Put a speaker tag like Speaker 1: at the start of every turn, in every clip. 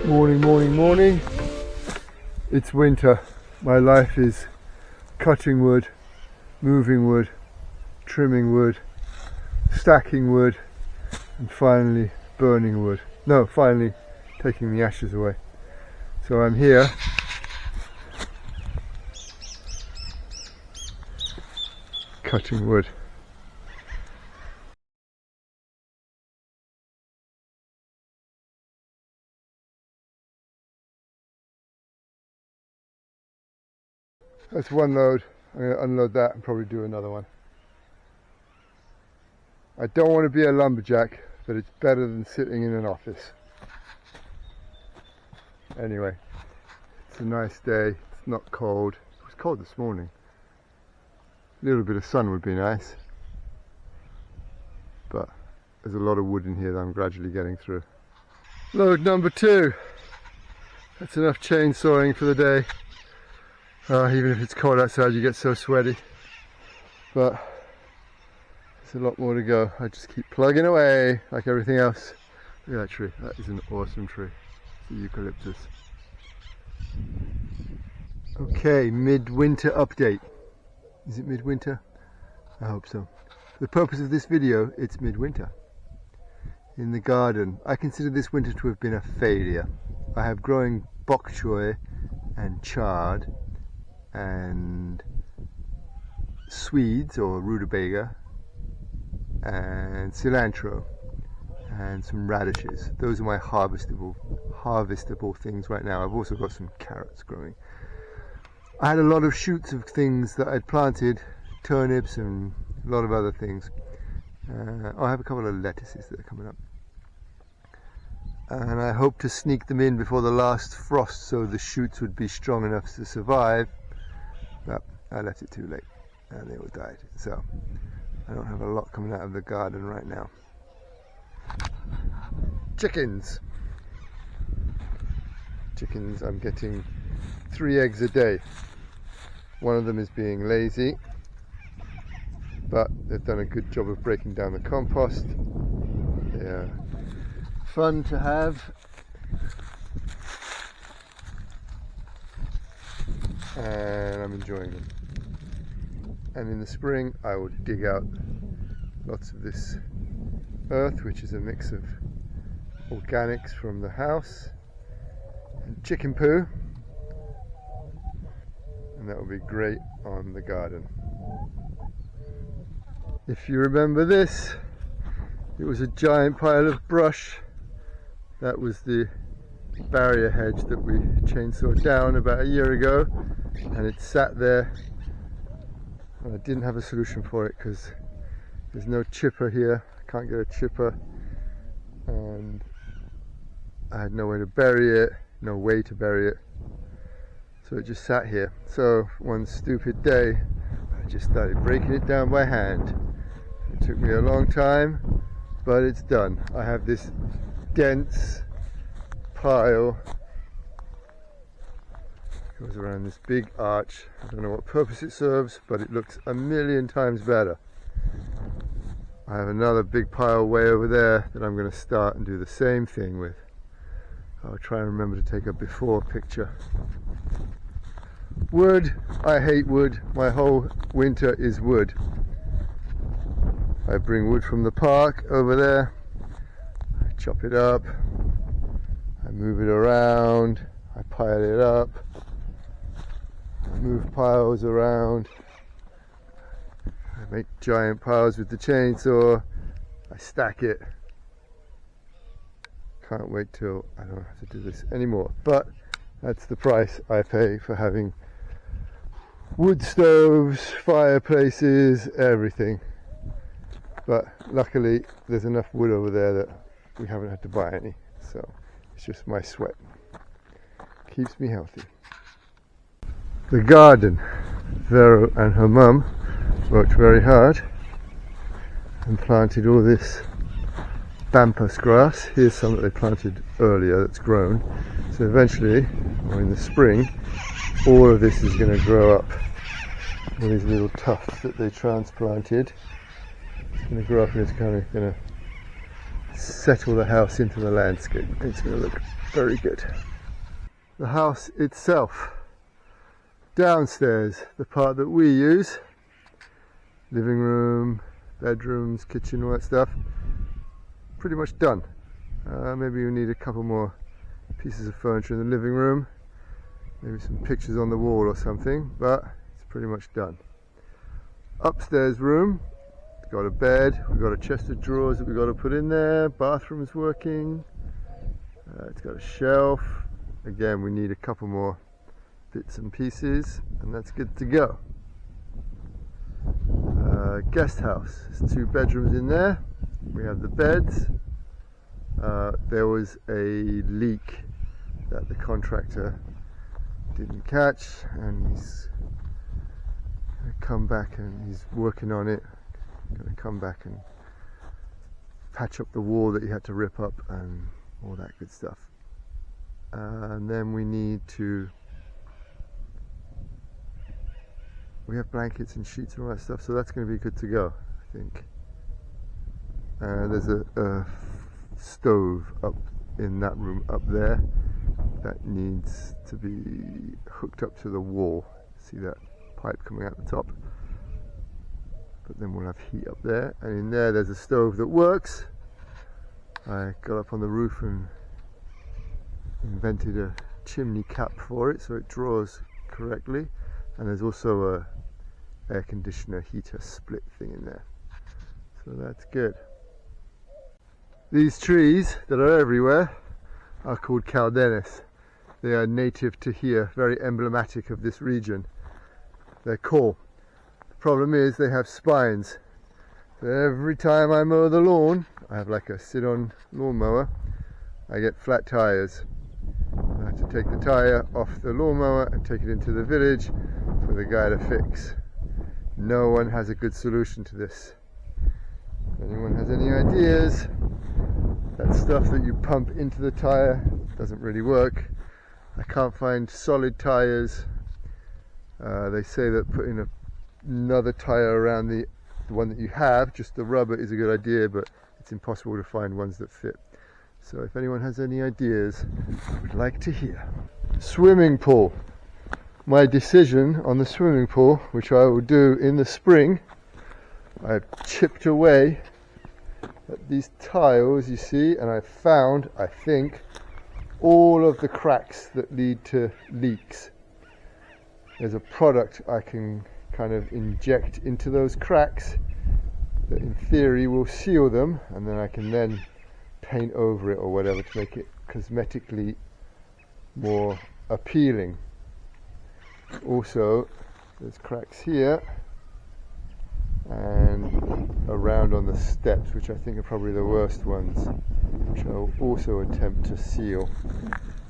Speaker 1: Morning, morning, morning. It's winter. My life is cutting wood, moving wood, trimming wood, stacking wood, and finally burning wood. No, finally taking the ashes away. So I'm here cutting wood. That's one load. I'm going to unload that and probably do another one. I don't want to be a lumberjack, but it's better than sitting in an office. Anyway, it's a nice day. It's not cold. It was cold this morning. A little bit of sun would be nice. But there's a lot of wood in here that I'm gradually getting through. Load number 2. That's enough chainsawing for the day. Even if it's cold outside, you get so sweaty. But there's a lot more to go. I just keep plugging away like everything else. Look at that tree. That is an awesome tree. It's the eucalyptus. Okay, midwinter update. Is it midwinter? I hope so. For the purpose of this video, it's midwinter. In the garden, I consider this winter to have been a failure. I have growing bok choy and chard and Swedes or rutabaga and cilantro and some radishes. Those are my harvestable things right now. I've also got some carrots growing. I had a lot of shoots of things that I'd planted, turnips and a lot of other things. I have a couple of lettuces that are coming up. And I hope to sneak them in before the last frost so the shoots would be strong enough to survive. But I left it too late and they all died. So I don't have a lot coming out of the garden right now. Chickens. I'm getting 3 eggs a day. One of them is being lazy, but they've done a good job of breaking down the compost. They're fun to have. And I'm enjoying them. And in the spring I will dig out lots of this earth, which is a mix of organics from the house and chicken poo, and that will be great on the garden. If you remember this, it was a giant pile of brush. That was the barrier hedge that we chainsawed down about a year ago, and it sat there and I didn't have a solution for it because there's no chipper here. I can't get a chipper and I had no way to bury it, so it just sat here. So one stupid day I just started breaking it down by hand. It took me a long time, but it's done. I have this dense pile. Goes around this big arch. I don't know what purpose it serves, but it looks a million times better. I have another big pile way over there that I'm going to start and do the same thing with. I'll try and remember to take a before picture. Wood. I hate wood. My whole winter is wood. I bring wood from the park over there. I chop it up. I move it around. I pile it up. I move piles around. I make giant piles with the chainsaw. I stack it. Can't wait till I don't have to do this anymore. But that's the price I pay for having wood stoves, fireplaces, everything. But luckily there's enough wood over there that we haven't had to buy any. So it's just my sweat. Keeps me healthy. The garden. Vero and her mum worked very hard and planted all this Pampa grass. Here's some that they planted earlier that's grown. So eventually, or in the spring, all of this is going to grow up. All these little tufts that they transplanted. It's going to grow up and it's kind of going to settle the house into the landscape. It's going to look very good. The house itself, downstairs, the part that we use, living room, bedrooms, kitchen, all that stuff, pretty much done. Maybe you need a couple more pieces of furniture in the living room, maybe some pictures on the wall or something, but it's pretty much done. Upstairs room, it's got a bed, we've got a chest of drawers that we've got to put in there, bathroom's working, it's got a shelf. Again, we need a couple more bits and pieces, and that's good to go. Guest house, there's 2 bedrooms in there, we have the beds. There was a leak that the contractor didn't catch, and he's going to come back, and he's working on it. Going to come back and patch up the wall that he had to rip up and all that good stuff. And then we have blankets and sheets and all that stuff, so that's going to be good to go, I think. There's a stove up in that room up there that needs to be hooked up to the wall. See that pipe coming out the top? But then we'll have heat up there, and in there there's a stove that works. I got up on the roof and invented a chimney cap for it so it draws correctly, and there's also a air conditioner heater split thing in there, so that's good. These trees that are everywhere are called caldenes. They are native to here, very emblematic of this region. They're cool. The problem is they have spines. So every time I mow the lawn, I have like a sit-on lawnmower, I get flat tires. I have to take the tire off the lawnmower and take it into the village for the guy to fix. No one has a good solution to this. If anyone has any ideas, that stuff that you pump into the tire doesn't really work. I can't find solid tires. They say that putting another tire around the one that you have, just the rubber, is a good idea, but it's impossible to find ones that fit. So if anyone has any ideas, I would like to hear. Swimming pool. My decision on the swimming pool, which I will do in the spring, I've chipped away at these tiles, you see, and I've found, I think, all of the cracks that lead to leaks. There's a product I can kind of inject into those cracks that in theory will seal them, and then I can then paint over it or whatever to make it cosmetically more appealing. Also, there's cracks here and around on the steps, which I think are probably the worst ones, which I'll also attempt to seal.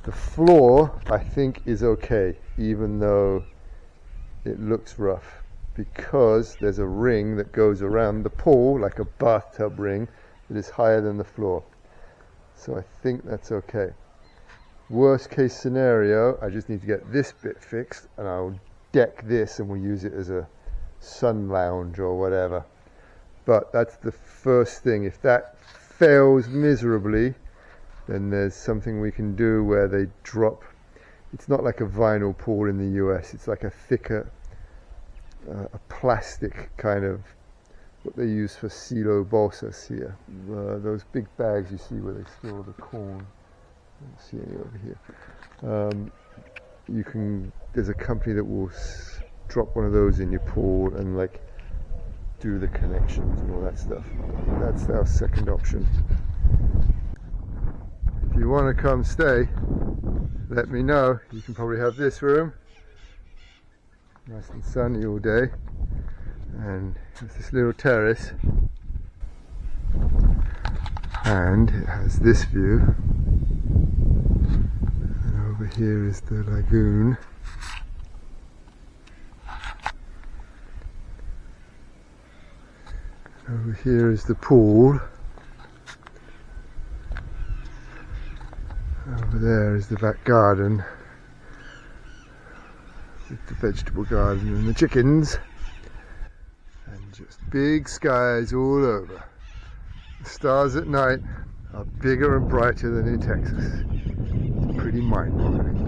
Speaker 1: The floor, I think, is okay, even though it looks rough, because there's a ring that goes around the pool, like a bathtub ring, that is higher than the floor. So I think that's okay. Worst case scenario, I just need to get this bit fixed, and I'll deck this and we'll use it as a sun lounge or whatever. But that's the first thing. If that fails miserably, then there's something we can do where they drop. It's not like a vinyl pool in the US, it's like a thicker, a plastic kind of, what they use for silo bolsas here. Those big bags you see where they store the corn. I don't see any over here. There's a company that will drop one of those in your pool and like do the connections and all that stuff. That's our second option. If you want to come stay, let me know. You can probably have this room, nice and sunny all day, and there's this little terrace, and it has this view, and over here is the lagoon. Over here is the pool. Over there is the back garden with the vegetable garden and the chickens, and just big skies all over. The stars at night are bigger and brighter than in Texas. It's pretty mind-boggling.